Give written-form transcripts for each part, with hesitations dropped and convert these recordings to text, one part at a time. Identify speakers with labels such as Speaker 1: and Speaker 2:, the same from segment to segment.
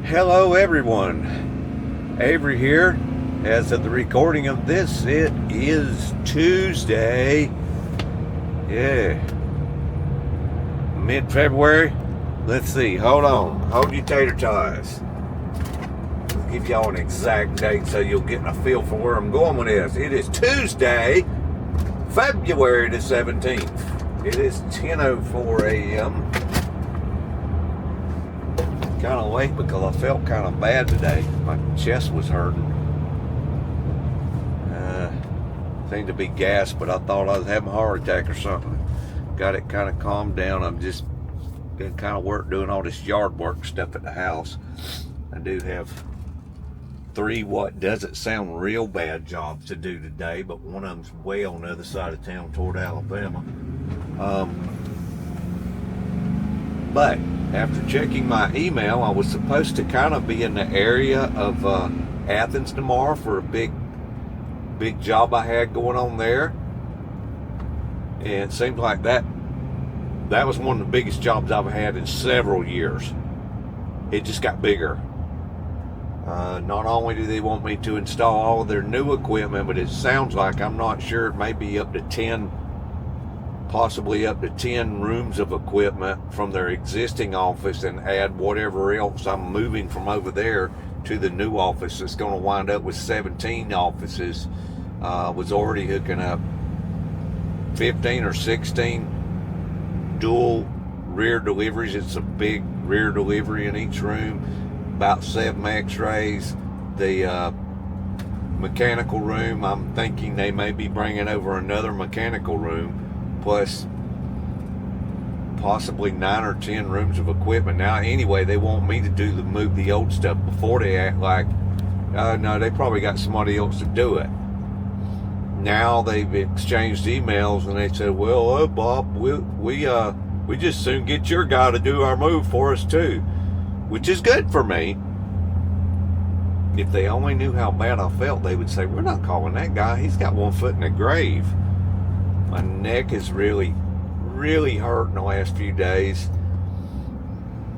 Speaker 1: Hello everyone, Avery here. As of the recording of this, it is Tuesday, mid-February. Let's see, hold your tater tots. I'll give y'all an exact date so you'll get a feel for where I'm going with this. It is Tuesday, February the 17th. It is 10:04 a.m. Kind of late because I felt kind of bad today. My chest was hurting. Seemed to be gas, but I thought I was having a heart attack or something. Got it kind of calmed down. I'm just been kind of doing all this yard work stuff at the house. I do have 3 what doesn't sound real bad jobs to do today, but one of them's way on the other side of town toward Alabama. But after checking my email, I was supposed to kind of be in the area of Athens tomorrow for a big job I had going on there. And it seems like that was one of the biggest jobs I've had in several years. It just got bigger. Not only do they want me to install all of their new equipment, but it sounds like, I'm not sure, it may be up to 10, possibly up to 10 rooms of equipment from their existing office and add whatever else I'm moving from over there to the new office. It's going to wind up with 17 offices. Was already hooking up 15 or 16 dual rear deliveries. It's a big rear delivery in each room, about 7 x-rays. The mechanical room, I'm thinking they may be bringing over another mechanical room, plus possibly 9 or 10 rooms of equipment. Now anyway, they want me to move the old stuff before they act like no, they probably got somebody else to do it. Now they've exchanged emails and they said, well, Bob, we just soon get your guy to do our move for us too, which is good for me. If they only knew how bad I felt, they would say, we're not calling that guy. He's got 1 foot in the grave. My neck is really hurt in the last few days,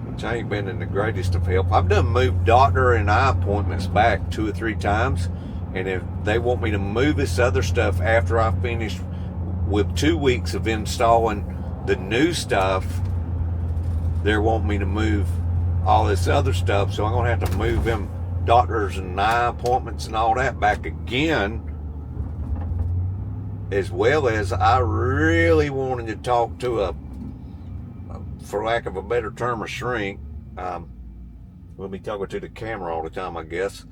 Speaker 1: which I ain't been in the greatest of help. I've done moved doctor and eye appointments back 2 or 3 times, and if they want me to move this other stuff after I finish with 2 weeks of installing the new stuff, they're wanting me to move all this other stuff, so I'm gonna have to move them doctors and eye appointments and all that back again, as well as I really wanted to talk to for lack of a better term, a shrink. We'll be talking to the camera all the time, I guess.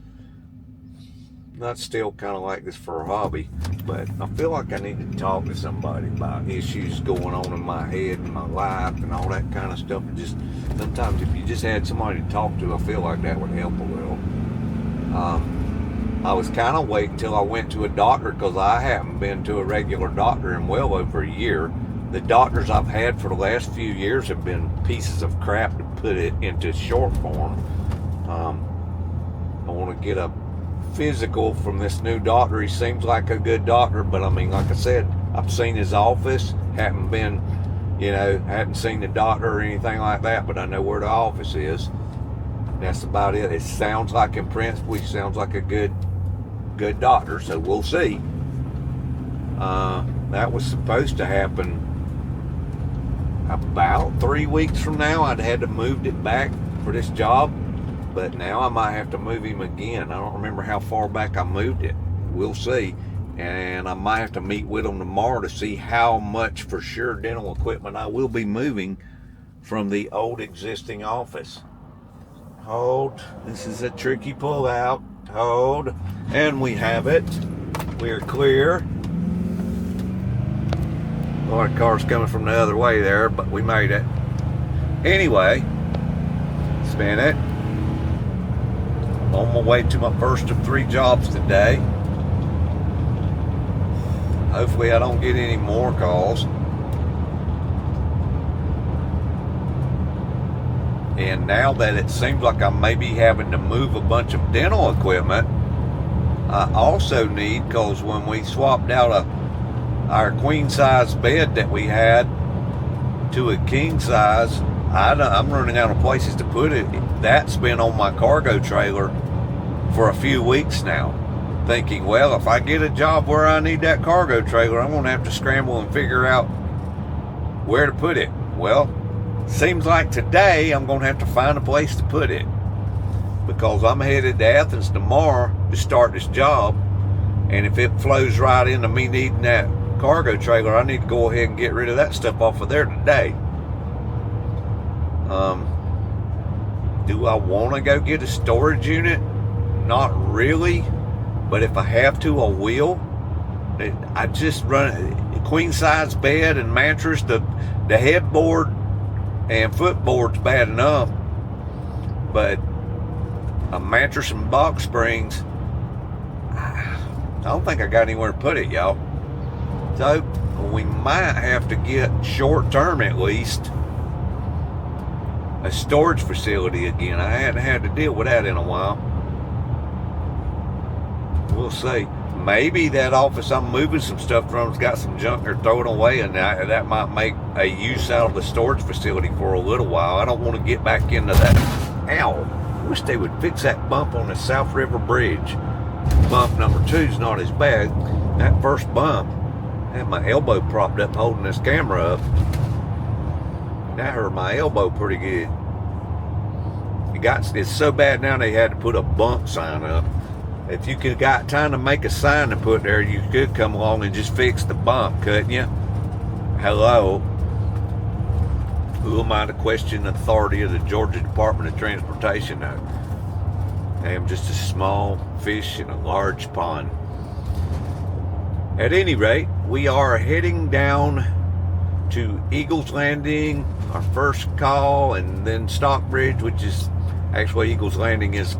Speaker 1: Not still kind of like this for a hobby, but I feel like I need to talk to somebody about issues going on in my head and my life and all that kind of stuff. And just sometimes if you just had somebody to talk to, I feel like that would help a little. I was kind of waiting until I went to a doctor, because I haven't been to a regular doctor in well over a year. The doctors I've had for the last few years have been pieces of crap, to put it into short form. I want to get a physical from this new doctor. He seems like a good doctor, but I mean, like I said, I've seen his office, hadn't seen the doctor or anything like that, but I know where the office is. That's about it. It sounds like, in principle, he sounds like a good doctor, so we'll see. That was supposed to happen about 3 weeks from now. I'd had to move it back for this job, but now I might have to move him again. I don't remember how far back I moved it. We'll see. And I might have to meet with him tomorrow to see how much for sure dental equipment I will be moving from the old existing office. Hold. This is a tricky pull out. Hold. And we have it. We're clear. A lot of cars coming from the other way there, but we made it. Anyway, spin it. On my way to my first of 3 jobs today. Hopefully I don't get any more calls. And now that it seems like I may be having to move a bunch of dental equipment, I also need, because when we swapped out our queen size bed that we had to a king size, I'm running out of places to put it. That's been on my cargo trailer for a few weeks now, thinking, well, if I get a job where I need that cargo trailer, I'm going to have to scramble and figure out where to put it. Well, seems like today I'm going to have to find a place to put it, because I'm headed to Athens tomorrow to start this job, and if it flows right into me needing that cargo trailer, I need to go ahead and get rid of that stuff off of there today. Do I want to go get a storage unit? Not really, but if I have to, I will. I just run a queen size bed and mattress. The headboard and footboard's bad enough, but a mattress and box springs, I don't think I got anywhere to put it, y'all. So we might have to get, short term at least, a storage facility again. I hadn't had to deal with that in a while. We'll see. Maybe that office I'm moving some stuff from's got some junk they're throwing away, and that might make a use out of the storage facility for a little while. I don't want to get back into that. Ow. I wish they would fix that bump on the South River Bridge. Bump number 2's not as bad. That first bump, I had my elbow propped up holding this camera up. That hurt my elbow pretty good. It's so bad now they had to put a bump sign up. If you could got time to make a sign to put there, you could come along and just fix the bump, couldn't you? Hello. Who am I to question the authority of the Georgia Department of Transportation? I am just a small fish in a large pond. At any rate, we are heading down to Eagles Landing, our first call, and then Stockbridge, which is actually, Eagles Landing is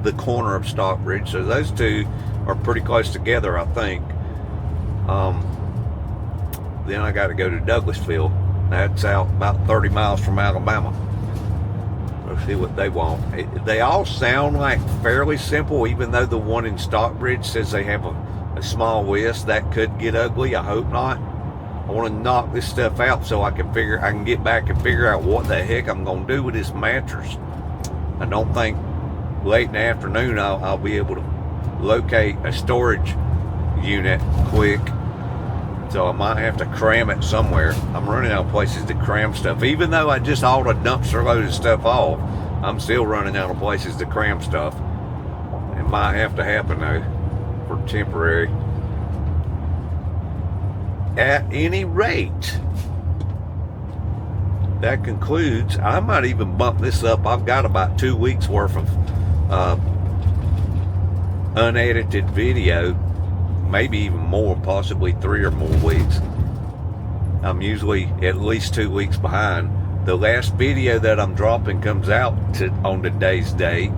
Speaker 1: the corner of Stockbridge, so those two are pretty close together, I think. Then I got to go to Douglasville. That's out about 30 miles from Alabama. Let's see what they want. They all sound like fairly simple, even though the one in Stockbridge says they have a small list. That could get ugly. I hope not. I want to knock this stuff out so I can get back and figure out what the heck I'm going to do with this mattress. I don't think late in the afternoon I'll be able to locate a storage unit quick, so I might have to cram it somewhere. I'm running out of places to cram stuff. Even though I just hauled a dumpster load of stuff off, I'm still running out of places to cram stuff. It might have to happen though, for temporary. At any rate, that concludes. I might even bump this up. I've got about 2 weeks worth of unedited video, maybe even more, possibly 3 or more weeks. I'm usually at least 2 weeks behind. The last video that I'm dropping comes out on today's date.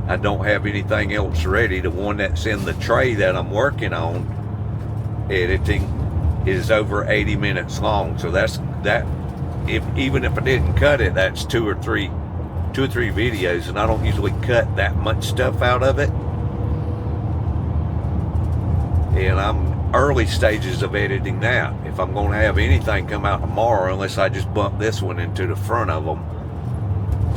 Speaker 1: I don't have anything else ready. The one that's in the tray that I'm working on editing is over 80 minutes long, so that's that. Even if I didn't cut it, that's two or three videos, and I don't usually cut that much stuff out of it. And I'm early stages of editing that. If I'm going to have anything come out tomorrow, unless I just bump this one into the front of them,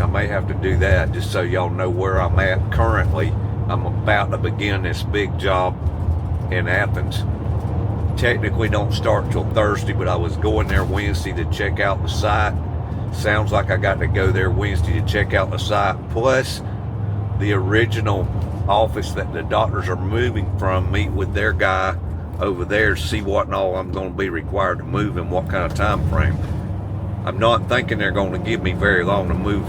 Speaker 1: I may have to do that just so y'all know where I'm at currently. I'm about to begin this big job in Athens. Technically don't start till Thursday, but I was going there Wednesday to check out the site. Sounds like I got to go there Wednesday to check out the site, plus the original office that the doctors are moving from, meet with their guy over there, see what and all I'm going to be required to move in what kind of time frame. I'm not thinking they're going to give me very long to move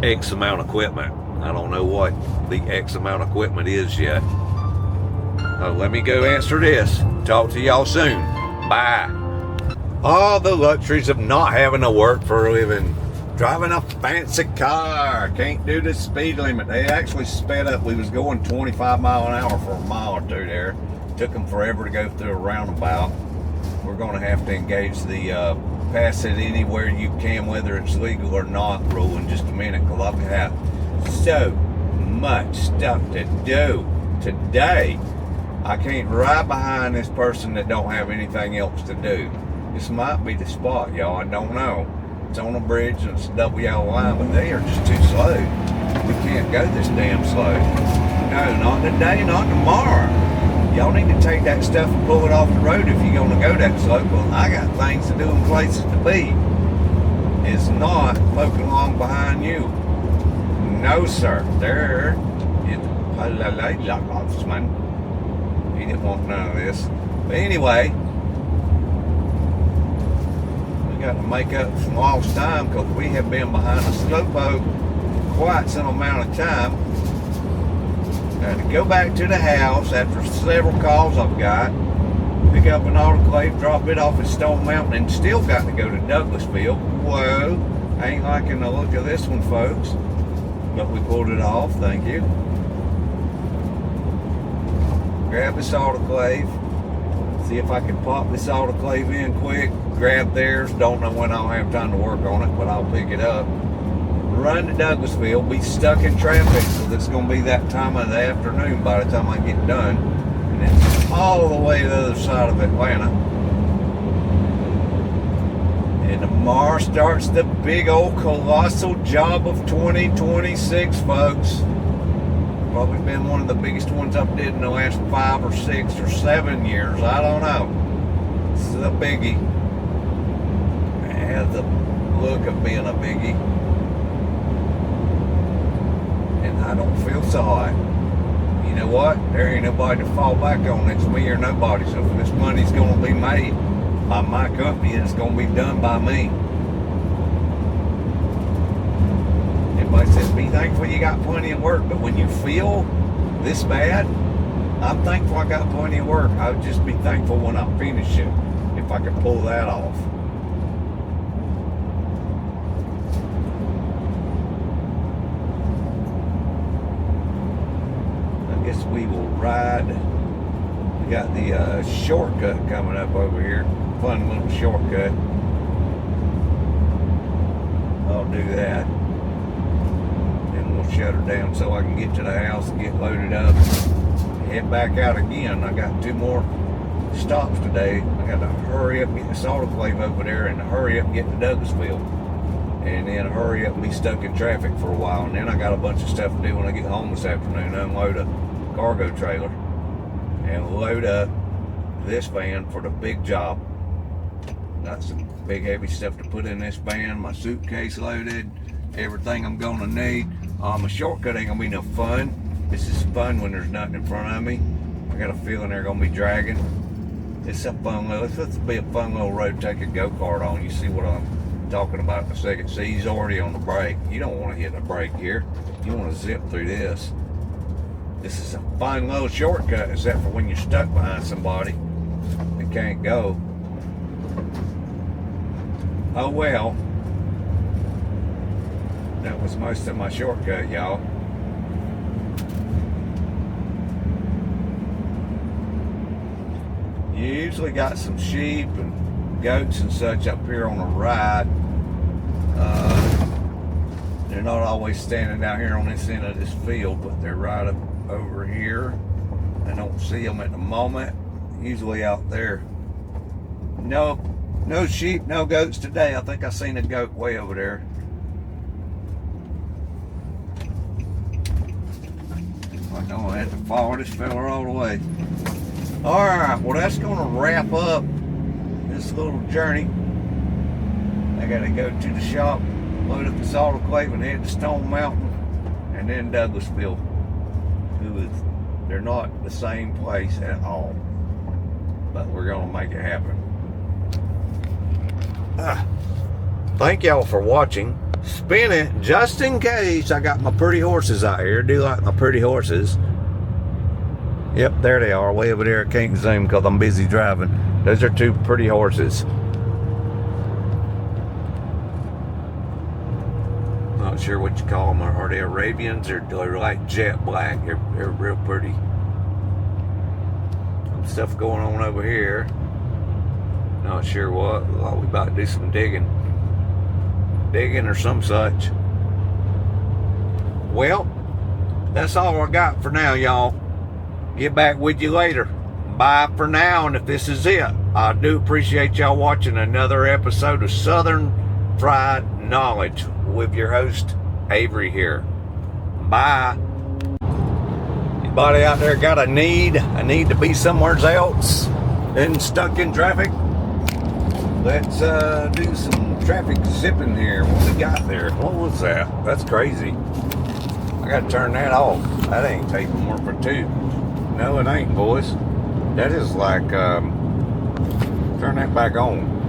Speaker 1: X amount of equipment. I don't know what the X amount of equipment is yet. Let me go answer this. Talk to y'all soon. Bye. All the luxuries of not having to work for a living. Driving a fancy car. Can't do the speed limit. They actually sped up. We was going 25 mile an hour for a mile or two there. Took them forever to go through a roundabout. We're going to have to engage the pass it anywhere you can, whether it's legal or not rule in just a minute, because I've got so much stuff to do today. I can't ride behind this person that don't have anything else to do. This might be the spot, y'all. I don't know. It's on a bridge and it's a double yellow line, but they are just too slow. We can't go this damn slow. No, not today, not tomorrow. Y'all need to take that stuff and pull it off the road if you're gonna go that slow. Well, I got things to do and places to be. It's not poking along behind you. No, sir. There is man. He didn't want none of this. But anyway, we got to make up some lost time because we have been behind a slowpoke quite some amount of time. Got to go back to the house after several calls I've got, pick up an autoclave, drop it off at Stone Mountain, and still got to go to Douglasville. Whoa, I ain't liking the look of this one, folks, but we pulled it off. Thank you. Grab this autoclave, see if I can pop this autoclave in quick, grab theirs. Don't know when I'll have time to work on it, but I'll pick it up. Run to Douglasville, be stuck in traffic, so it's going to be that time of the afternoon by the time I get done. And it's all the way to the other side of Atlanta. And tomorrow starts the big old colossal job of 2026, folks. Probably been one of the biggest ones I've did in the last 5 or 6 or 7 years. I don't know. This is a biggie. It has the look of being a biggie. And I don't feel so hot. You know what? There ain't nobody to fall back on. It's me or nobody. So if this money's going to be made by my company, it's going to be done by me. Everybody says, be thankful you got plenty of work. But when you feel this bad, I'm thankful I got plenty of work. I would just be thankful when I finish it, if I could pull that off. I guess we will ride. We got the shortcut coming up over here. Fun little shortcut. I'll do that. Shut her down so I can get to the house and get loaded up and head back out again. I got 2 more stops today. I got to hurry up and get this autoclave over there and hurry up and get to Douglasville, and then hurry up and be stuck in traffic for a while. And then I got a bunch of stuff to do when I get home this afternoon. Unload a cargo trailer and load up this van for the big job. Got some big heavy stuff to put in this van. My suitcase loaded, everything I'm gonna need. My shortcut ain't gonna be no fun. This is fun when there's nothing in front of me. I got a feeling they're gonna be dragging. It's a fun little, it's be a fun little road to take a go-kart on. You see what I'm talking about in a second. See, he's already on the brake. You don't want to hit the brake here. You want to zip through this. This is a fun little shortcut, except for when you're stuck behind somebody and can't go. Oh well. That was most of my shortcut, y'all. You usually got some sheep and goats and such up here on the right. They're not always standing down here on this end of this field, but they're right up over here. I don't see them at the moment. Usually out there. No sheep, no goats today. I think I seen a goat way over there. I'm gonna have to follow this fella all the way. Alright, well that's gonna wrap up this little journey. I gotta go to the shop, load up this autoclave and head to Stone Mountain and then Douglasville. They're not the same place at all. But we're gonna make it happen. Thank y'all for watching. Spin it just in case. I got my pretty horses out here. Do like my pretty horses. Yep, there they are, way over there. I can't zoom because I'm busy driving. Those are 2 pretty horses. Not sure what you call them. Are they Arabians or they're like jet black? They're real pretty. Some stuff going on over here. Not sure what. Well, we about to do some digging or some such. Well, that's all I got for now, y'all. Get back with you later. Bye for now, and if this is it, I do appreciate y'all watching another episode of Southern fried knowledge with your host, Avery here. Bye. Anybody out there got a need to be somewhere else and stuck in traffic? Let's do some traffic zipping here. What we got there? What was that? That's crazy. I gotta turn that off. That ain't taking more for two. No, it ain't, boys. That is like, turn that back on.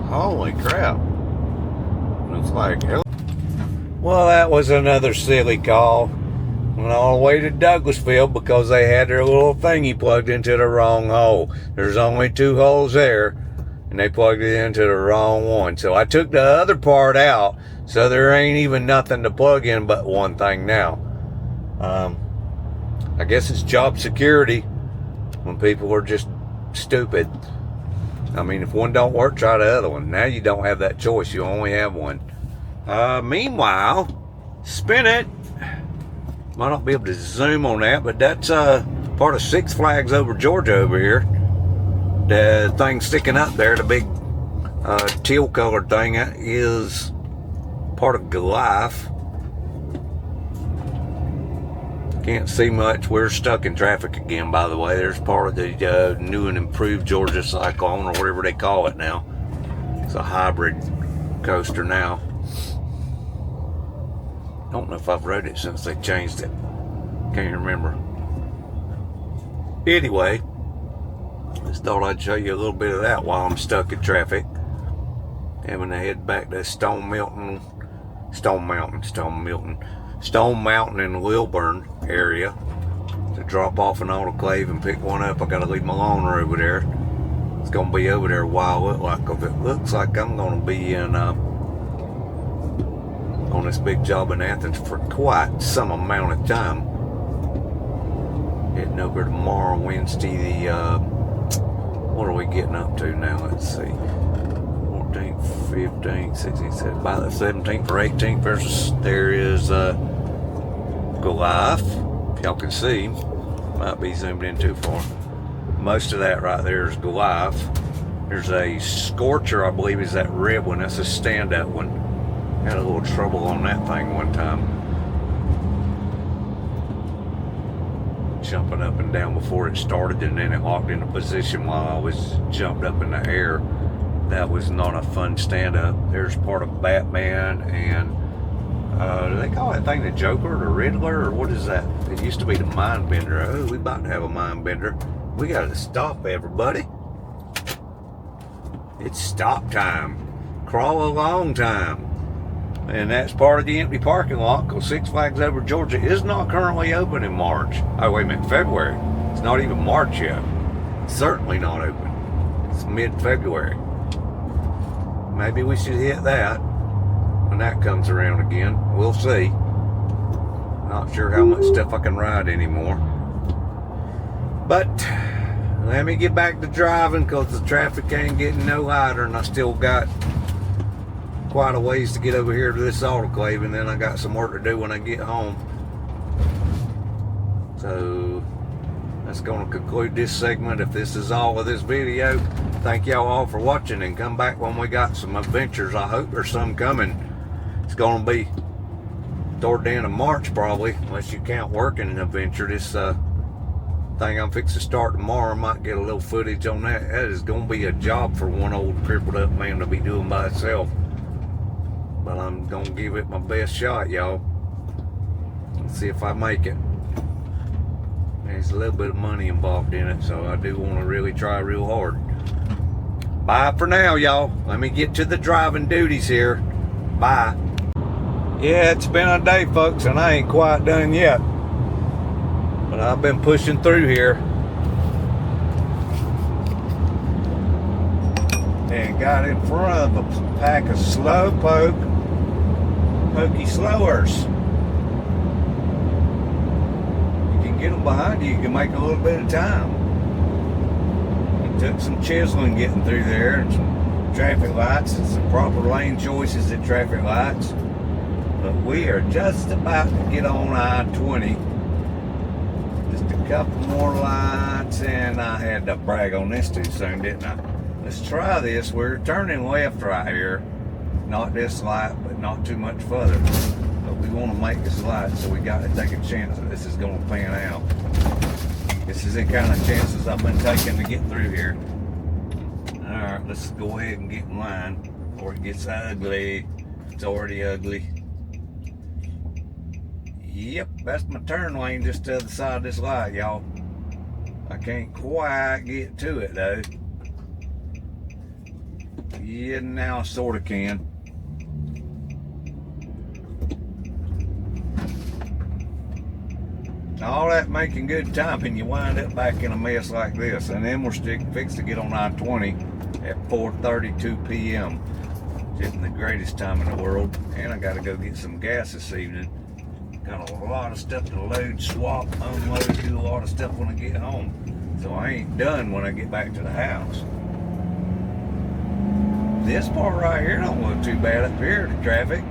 Speaker 1: Holy crap. It's like, well, that was another silly call. Went all the way to Douglasville because they had their little thingy plugged into the wrong hole. There's only 2 holes there, and they plugged it into the wrong one. So I took the other part out, so there ain't even nothing to plug in but one thing now. I guess it's job security when people are just stupid. I mean, if one don't work, try the other one. Now you don't have that choice. You only have one. Meanwhile, spin it. Might not be able to zoom on that, but that's part of Six Flags over Georgia over here. The thing sticking up there, the big teal colored thing, that is part of Goliath. Can't see much. We're stuck in traffic again, by the way. There's part of the new and improved Georgia Cyclone, or whatever they call it now. It's a hybrid coaster now. Don't know if I've rode it since they changed it. Can't remember. Anyway, just thought I'd show you a little bit of that while I'm stuck in traffic. Having to head back to Stone Mountain and Lilburn area to drop off an autoclave and pick one up. I gotta leave my loaner over there. It's gonna be over there a while. It looks like I'm gonna be in on this big job in Athens for quite some amount of time. Heading over tomorrow, Wednesday, what are we getting up to now? Let's see. 14th, 15th, 16th, 17th, by the 17th or 18th, there is Goliath. If y'all can see, might be zoomed in too far. Most of that right there is Goliath. There's a Scorcher, I believe is that red one. That's a stand-up one. Had a little trouble on that thing one time. Jumping up and down before it started, and then it locked into position while I was jumped up in the air. That was not a fun stand-up. There's part of Batman and do they call that thing the Joker or Riddler, or what is that? It used to be the Mind Bender. Oh, we about to have a Mind Bender. We gotta stop, everybody. It's stop time. Crawl along time. And that's part of the empty parking lot, because Six Flags over Georgia is not currently open in March. Oh, wait a minute, February. It's not even March yet. It's certainly not open. It's mid-February. Maybe we should hit that when that comes around again. We'll see. Not sure how much stuff I can ride anymore. But let me get back to driving, because the traffic ain't getting no lighter, and I still got quite a ways to get over here to this autoclave, and then I got some work to do when I get home. So that's going to conclude this segment. If this is all of this video, thank y'all all for watching, and come back when we got some adventures. I hope there's some coming. It's going to be toward the end of March probably, unless you count working an adventure. This thing I'm fixing to start tomorrow, might get a little footage on that. That is going to be a job for one old crippled up man to be doing by itself. But I'm going to give it my best shot, y'all. Let's see if I make it. There's a little bit of money involved in it, so I do want to really try real hard. Bye for now, y'all. Let me get to the driving duties here. Bye. Yeah, it's been a day, folks, and I ain't quite done yet. But I've been pushing through here. And got in front of a pack of slowpoke pokey slowers. You can get them behind you, you can make a little bit of time. It took some chiseling getting through there, and some traffic lights, and some proper lane choices at traffic lights. But we are just about to get on I-20. Just a Couple more lights, and I had to brag on this too soon, didn't I? Let's try this. We're turning left right here. Not this light, but not too much further. But we want to make this light, so we got to take a chance that this is going to pan out. This is the kind of chances I've been taking to get through here. Alright, let's go ahead and get in line before it gets ugly. It's already ugly. Yep, that's my turn lane just to the other side of this light, y'all. I can't quite get to it though. Yeah, now I sort of can. All that making good time, and you wind up back in a mess like this. And then we're fixed to get on I-20 at 4:32 p.m. Just the greatest time in the world. And I got to go get some gas this evening. Got a lot of stuff to load, swap, unload, do a lot of stuff when I get home. So I ain't done when I get back to the house. This part right here don't look too bad up here, the traffic.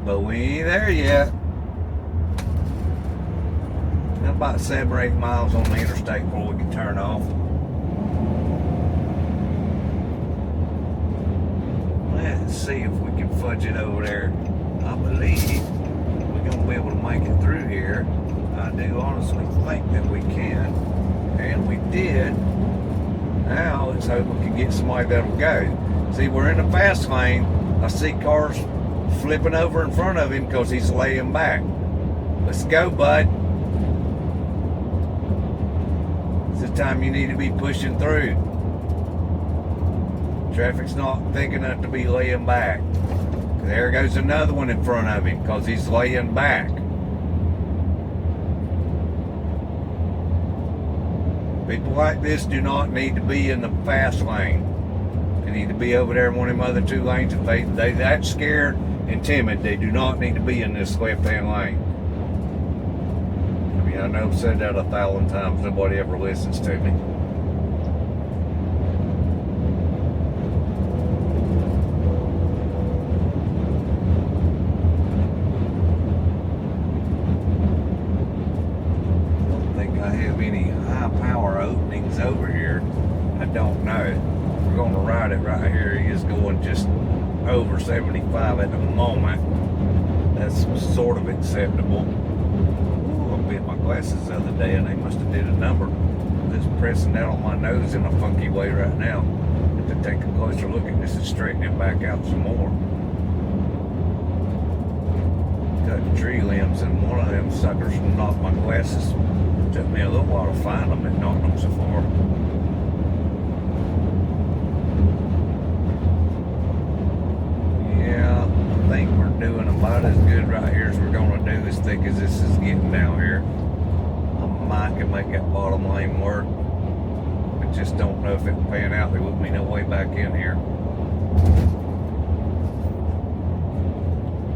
Speaker 1: But we ain't there yet. About 7 or 8 miles on the interstate before we can turn off. Let's see if we can fudge it over there. I believe we're going to be able to make it through here. I do honestly think that we can. And we did. Now let's hope we can get somebody that'll go. See, we're in the fast lane. I see cars flipping over in front of him because he's laying back. Let's go, bud. It's the time you need to be pushing through. Traffic's not thick enough to be laying back. There goes another one in front of him because he's laying back. People like this do not need to be in the fast lane. They need to be over there in one of them other two lanes. If they that scared and timid, they do not need to be in this left-hand lane. I know I've said that 1,000 times. Nobody ever listens to me. I don't think I have any high power openings over here. I don't know. We're going to ride it right here. He is going just over 75 at the moment. That's sort of acceptable. Bit my glasses the other day and they must have did a number. Just pressing down on my nose in a funky way right now. To take a closer look at this and straighten it back out some more. Got tree limbs and one of them suckers knocked my glasses. Took me a little while to find them and knocked them so far. Yeah, I think we're doing about as good right here as we're going to do as thick as this is getting down here. I might can make that bottom lane work. I just don't know if it will pan out. There wouldn't be no way back in here.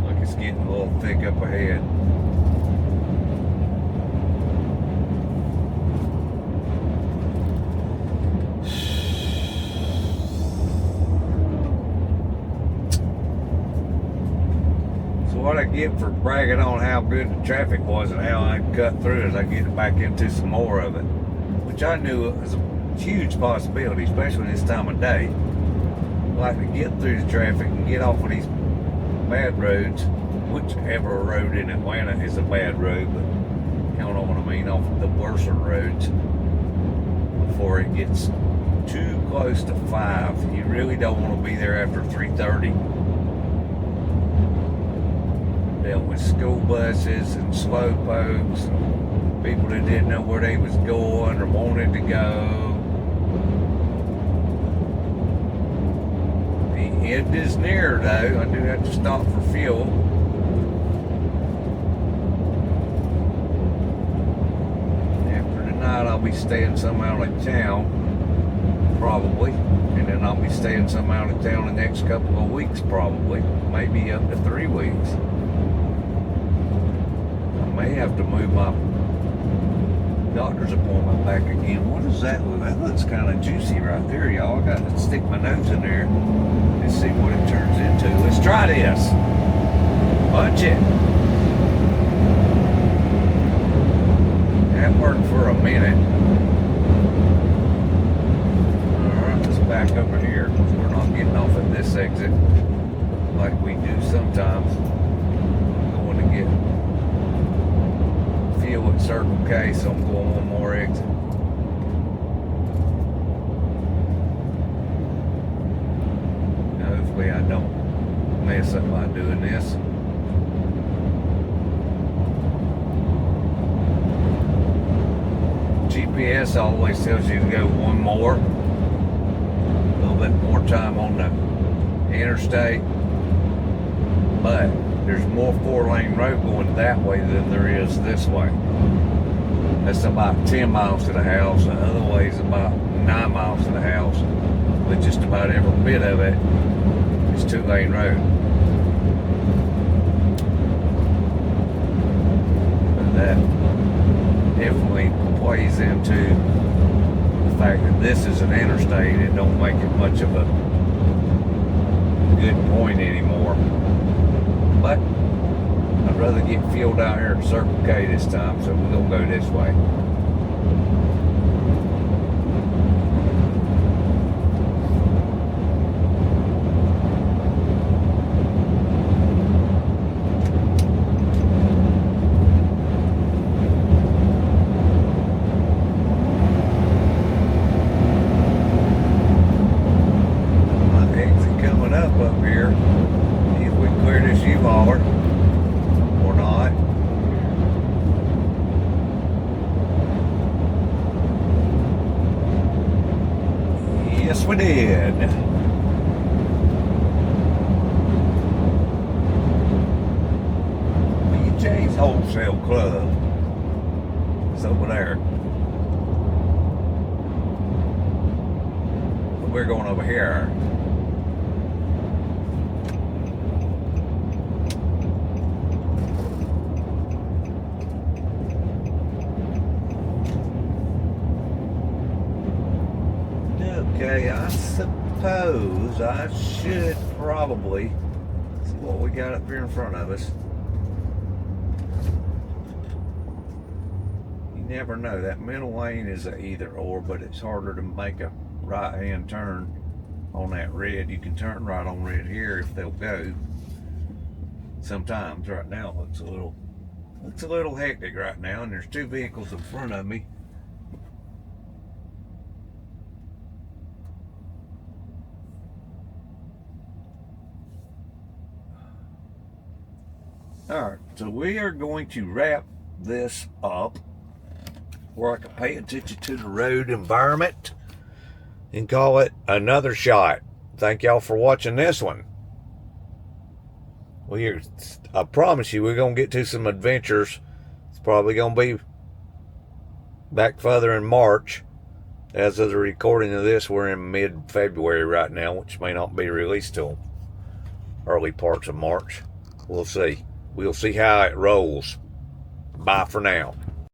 Speaker 1: Look, it's getting a little thick up ahead. What I get for bragging on how good the traffic was and how I cut through as I get back into some more of it, which I knew was a huge possibility, especially this time of day. I like to get through the traffic and get off of these bad roads, whichever road in Atlanta is a bad road, but you know what I mean, off of the worse roads before it gets too close to 5. You really don't want to be there after 3:30. Dealt with school buses and slow pokes, and people that didn't know where they was going or wanted to go. The end is near though. I do have to stop for fuel. After tonight I'll be staying some out of town, probably. And then I'll be staying some out of town the next couple of weeks probably. Maybe up to 3 weeks. May have to move my doctor's appointment back again. What is that? That looks kind of juicy right there, y'all. I got to stick my nose in there and see what it turns into. Let's try this. Punch it. that worked for a minute. Alright, let's back over here because we're not getting off at this exit like we do sometimes. I'm going to get fuel at Circle K, so I'm going one more exit. Now, hopefully I don't mess up by doing this. GPS always tells you to go one more, a little bit more time on the interstate, but there's more 4-lane road going that way than there is this way. That's about 10 miles to the house. The other way is about 9 miles to the house, but just about every bit of it is 2-lane road. And that definitely plays into the fact that this is an interstate. It don't make it much of a good point anymore. But I'd rather get fueled out here at Circle K this time, so we're gonna go this way. Or not. Yes, we did. BJ's Wholesale Club. It's over there. We're going over here. Okay, I suppose I should probably see what we got up here in front of us. You never know. That middle lane is a either or, but it's harder to make a right-hand turn on that red. You can turn right on red here if they'll go. Sometimes. Right now it looks a little hectic right now, and there's two vehicles in front of me. Alright, so we are going to wrap this up where I can pay attention to the road environment and call it another shot. Thank y'all for watching this one. I promise you, we're going to get to some adventures. It's probably going to be back further in March. As of the recording of this, we're in mid-February right now, which may not be released till early parts of March. We'll see. We'll see how it rolls. Bye for now.